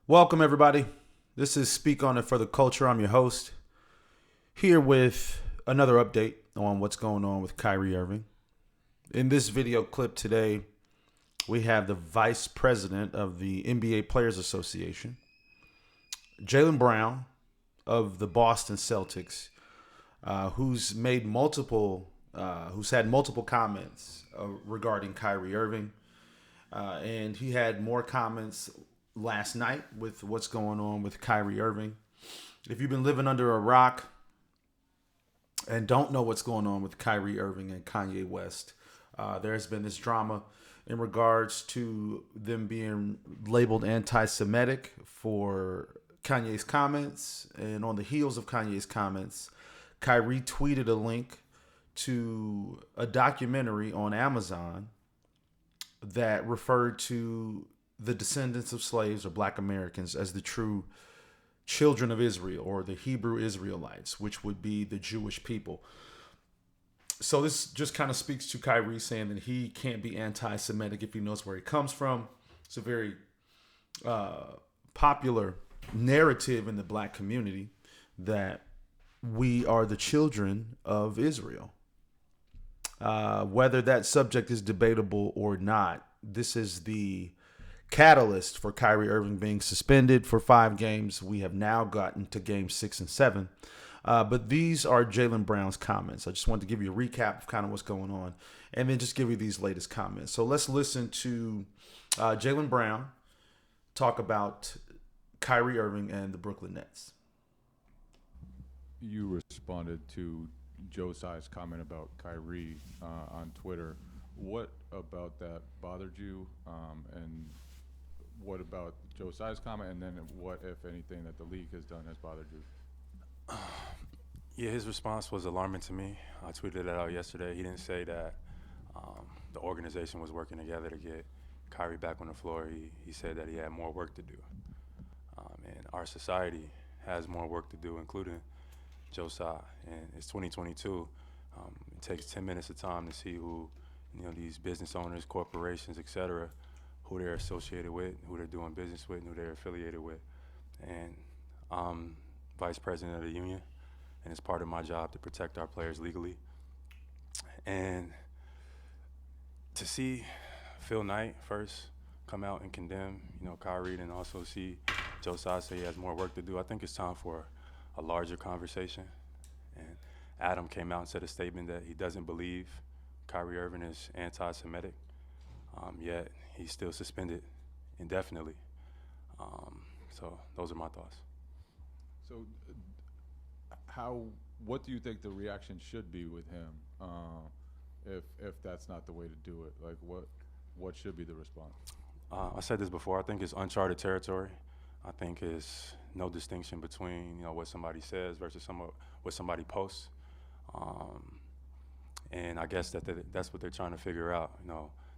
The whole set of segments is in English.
Welcome, everybody. This is Speak On It for the Culture. I'm your host, here with another update on what's going on with Kyrie Irving. In this video clip today, we have the Vice President of the NBA Players Association, Jaylen Brown of the Boston Celtics, who's had multiple comments regarding Kyrie Irving. And he had more comments last night with what's going on with Kyrie Irving. If you've been living under a rock and don't know what's going on with Kyrie Irving and Kanye West, there's been this drama in regards to them being labeled anti-Semitic for Kanye's comments. And on the heels of Kanye's comments, Kyrie tweeted a link to a documentary on Amazon that referred to the descendants of slaves or Black Americans as the true children of Israel, or the Hebrew Israelites, which would be the Jewish people. So this just kind of speaks to Kyrie saying that he can't be anti-Semitic if he knows where he comes from. It's a very popular narrative in the Black community that we are the children of Israel. Whether that subject is debatable or not, this is the catalyst for Kyrie Irving being suspended for 5 games. We have now gotten to games 6 and 7. But these are Jaylen Brown's comments. I just wanted to give you a recap of kind of what's going on and then just give you these latest comments. So let's listen to Jaylen Brown talk about Kyrie Irving and the Brooklyn Nets. You responded to Tsai's comment about Kyrie on Twitter. What about that bothered you? And what about Tsai's comment? And then what, if anything, that the league has done has bothered you? Yeah, his response was alarming to me. I tweeted it out yesterday. He didn't say that the organization was working together to get Kyrie back on the floor. He said that he had more work to do. And our society has more work to do, including Tsai. And it's 2022. It takes 10 minutes of time to see who, these business owners, corporations, et cetera, who they're associated with, who they're doing business with, and who they're affiliated with. And I'm vice president of the union, and it's part of my job to protect our players legally. And to see Phil Knight first come out and condemn, Kyrie, and also see Tsai say he has more work to do, I think it's time for a larger conversation. And Adam came out and said a statement that he doesn't believe Kyrie Irving is anti-Semitic, yet he's still suspended indefinitely. So those are my thoughts. So what do you think the reaction should be with him if that's not the way to do it? Like what should be the response? I said this before, I think it's uncharted territory. I think it's no distinction between what somebody says versus what somebody posts. And I guess that's what they're trying to figure out,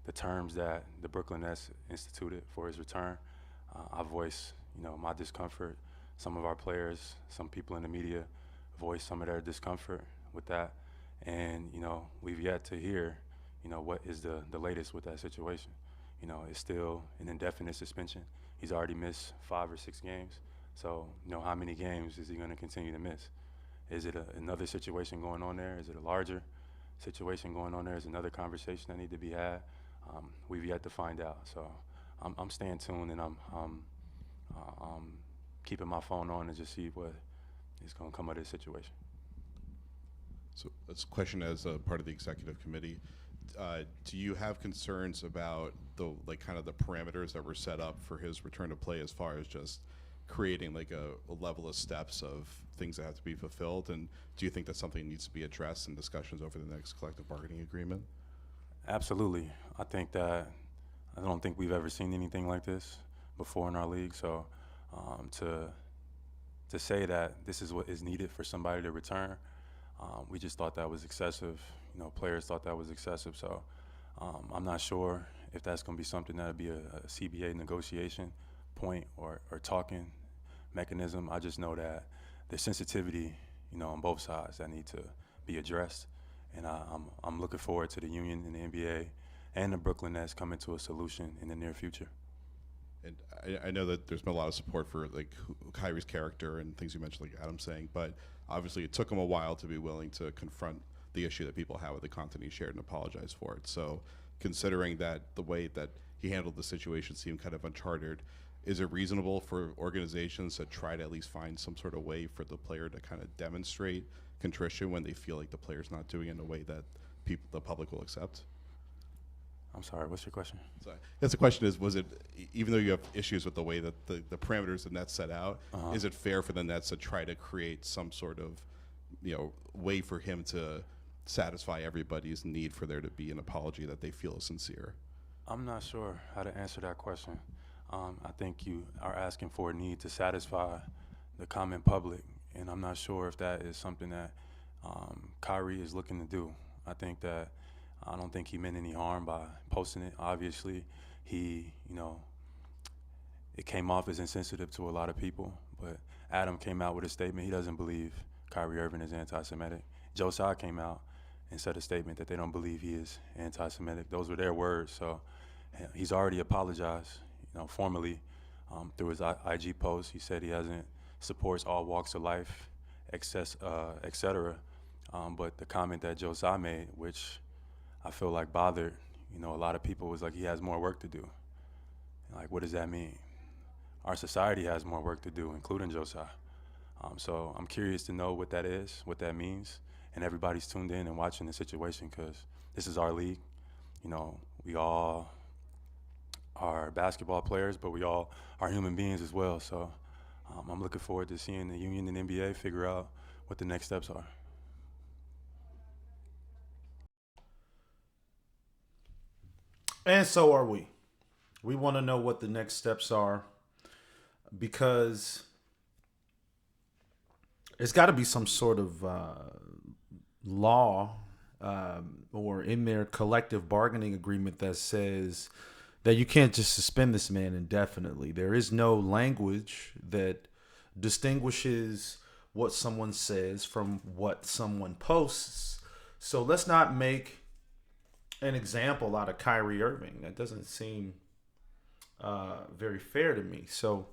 the terms that the Brooklyn Nets instituted for his return. I voice, my discomfort. Some of our players, some people in the media voice some of their discomfort with that. And, we've yet to hear, what is the latest with that situation. It's still an indefinite suspension. He's already missed 5 or 6 games. So, how many games is he going to continue to miss? Is it another situation going on there? Is it a larger situation going on there? Is another conversation that need to be had? We've yet to find out. So I'm staying tuned, and I'm keeping my phone on to just see what is going to come of this situation. So that's a question as a part of the executive committee. Do you have concerns about the parameters that were set up for his return to play, as far as just creating a level of steps of things that have to be fulfilled? And do you think that's something that needs to be addressed in discussions over the next collective bargaining agreement? Absolutely. I don't think we've ever seen anything like this before in our league. So to say that this is what is needed for somebody to return, we just thought that was excessive. Players thought that was excessive. So I'm not sure if that's going to be something that would be a CBA negotiation point or talking mechanism. I just know that there's sensitivity, on both sides that need to be addressed. And I'm looking forward to the union and the NBA and the Brooklyn Nets coming to a solution in the near future. And I know that there's been a lot of support for like Kyrie's character and things you mentioned, like Adam saying, but obviously it took him a while to be willing to confront the issue that people have with the content he shared and apologize for it. So considering that the way that he handled the situation seemed kind of uncharted, is it reasonable for organizations to try to at least find some sort of way for the player to kind of demonstrate contrition when they feel like the player's not doing it in a way that the public will accept? I'm sorry, what's your question? So I guess the question is, was it, even though you have issues with the way that the parameters the Nets set out, is it fair for the Nets to try to create some sort of, way for him to satisfy everybody's need for there to be an apology that they feel is sincere? I'm not sure how to answer that question. I think you are asking for a need to satisfy the common public, and I'm not sure if that is something that Kyrie is looking to do. I don't think he meant any harm by posting it. Obviously, it came off as insensitive to a lot of people, but Adam came out with a statement. He doesn't believe Kyrie Irving is anti-Semitic. Tsai came out and said a statement that they don't believe he is anti-Semitic. Those were their words. So he's already apologized, formally through his IG post. He said he supports all walks of life, et cetera. But the comment that Tsai made, which I feel like bothered, a lot of people, was like, he has more work to do. Like, what does that mean? Our society has more work to do, including Tsai. So I'm curious to know what that is, what that means, and everybody's tuned in and watching the situation because this is our league. We all are basketball players, but we all are human beings as well. So I'm looking forward to seeing the union and NBA figure out what the next steps are. And so are we. We want to know what the next steps are because it's got to be some sort of law or in their collective bargaining agreement that says that you can't just suspend this man indefinitely. There is no language that distinguishes what someone says from what someone posts. So let's not make an example out of Kyrie Irving. That doesn't seem very fair to me. So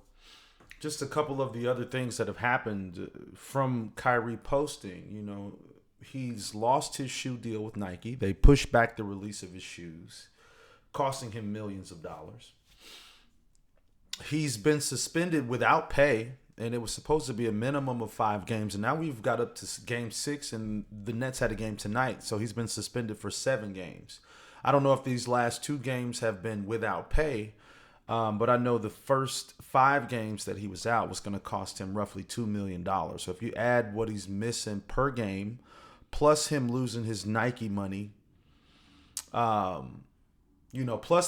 just a couple of the other things that have happened from Kyrie posting, he's lost his shoe deal with Nike. They pushed back the release of his shoes, costing him millions of dollars. He's been suspended without pay, and it was supposed to be a minimum of 5 games. And now we've got up to game 6, and the Nets had a game tonight. So he's been suspended for 7 games. I don't know if these last 2 games have been without pay, but I know the first 5 games that he was out was going to cost him roughly $2 million. So if you add what he's missing per game, plus him losing his Nike money, plus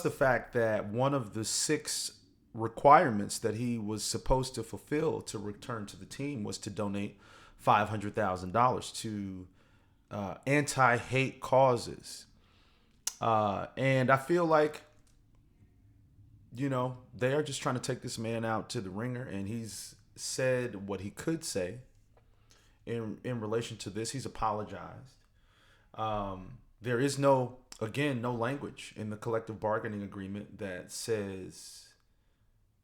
the fact that one of the 6 requirements that he was supposed to fulfill to return to the team was to donate $500,000 to anti-hate causes. And I feel like, they are just trying to take this man out to the ringer, and he's said what he could say in relation to this. He's apologized. There is no language in the collective bargaining agreement that says,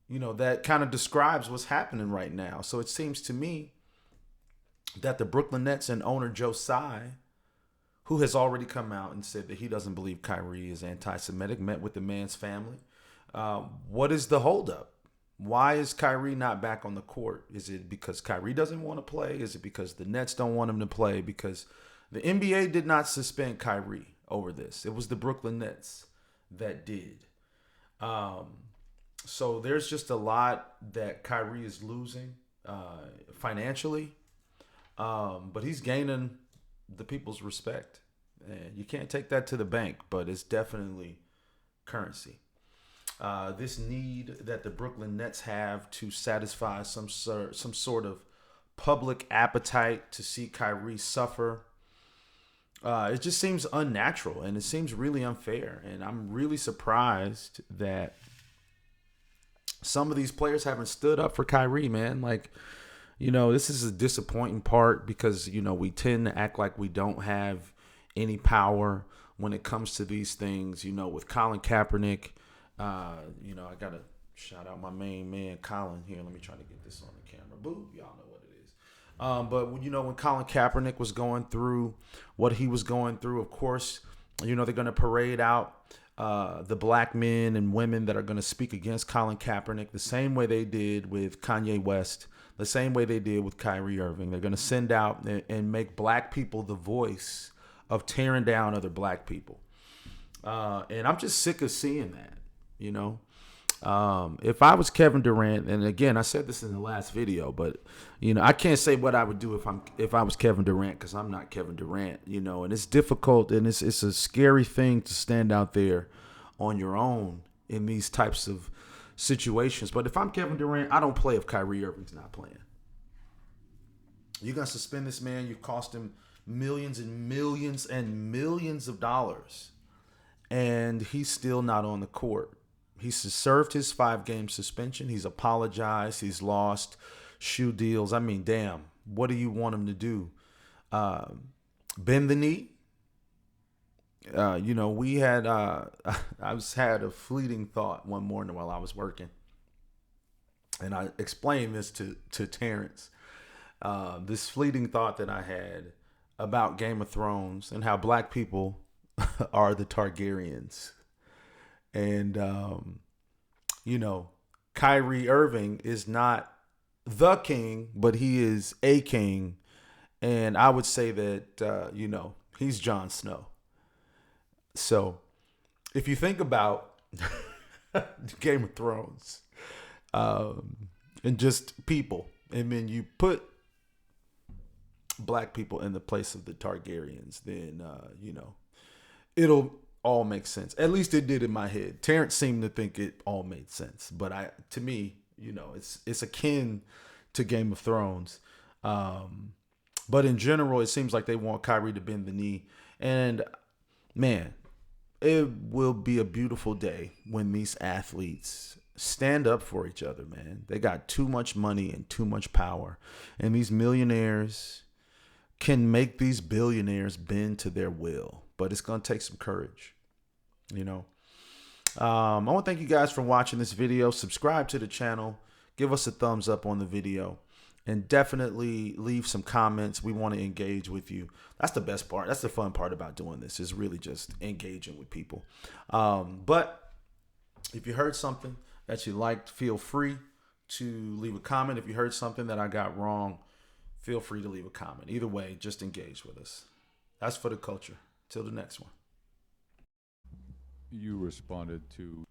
that kind of describes what's happening right now. So it seems to me that the Brooklyn Nets and owner Tsai, who has already come out and said that he doesn't believe Kyrie is anti-Semitic, met with the man's family. What is the holdup? Why is Kyrie not back on the court? Is it because Kyrie doesn't want to play? Is it because the Nets don't want him to play? Because the NBA did not suspend Kyrie over this. It was the Brooklyn Nets that did. So there's just a lot that Kyrie is losing financially, but he's gaining the people's respect. And you can't take that to the bank, but it's definitely currency. This need that the Brooklyn Nets have to satisfy some sort of public appetite to see Kyrie suffer, it just seems unnatural, and it seems really unfair. And I'm really surprised that some of these players haven't stood up for Kyrie, man. Like, this is a disappointing part because, we tend to act like we don't have any power when it comes to these things. With Colin Kaepernick, I got to Shout out my main man, Colin. Here, let me try to get this on the camera. Boo, y'all know what it is. But, you know, when Colin Kaepernick was going through what he was going through, of course, you know, they're going to parade out the black men and women that are going to speak against Colin Kaepernick the same way they did with Kanye West, the same way they did with Kyrie Irving. They're going to send out and make black people the voice of tearing down other black people. And I'm just sick of seeing that, you know. If I was Kevin Durant, and again, I said this in the last video, but you know, I can't say what I would do if I was Kevin Durant, because I'm not Kevin Durant, you know, and it's difficult and it's a scary thing to stand out there on your own in these types of situations. But if I'm Kevin Durant, I don't play if Kyrie Irving's not playing. You're gonna suspend this man. You've cost him millions and millions and millions of dollars, and he's still not on the court. He's served his 5-game suspension. He's apologized. He's lost shoe deals. I mean, damn, what do you want him to do? Bend the knee? You know, we had, I had a fleeting thought one morning while I was working. And I explained this to Terrence. This fleeting thought that I had about Game of Thrones and how black people are the Targaryens. And, you know, Kyrie Irving is not the king, but he is a king. And I would say that, you know, he's Jon Snow. So if you think about Game of Thrones and just people, and then you put black people in the place of the Targaryens, then, you know, it'll all makes sense. At least it did in my head. Terrence seemed to think it all made sense, but to me, you know, it's akin to Game of Thrones. But in general, it seems like they want Kyrie to bend the knee. And man, it will be a beautiful day when these athletes stand up for each other, man. They got too much money and too much power, and these millionaires can make these billionaires bend to their will. But it's going to take some courage, you know. I want to thank you guys for watching this video. Subscribe to the channel. Give us a thumbs up on the video. And definitely leave some comments. We want to engage with you. That's the best part. That's the fun part about doing this, is really just engaging with people. But if you heard something that you liked, feel free to leave a comment. If you heard something that I got wrong, feel free to leave a comment. Either way, just engage with us. That's for the culture. Till the next one. You responded to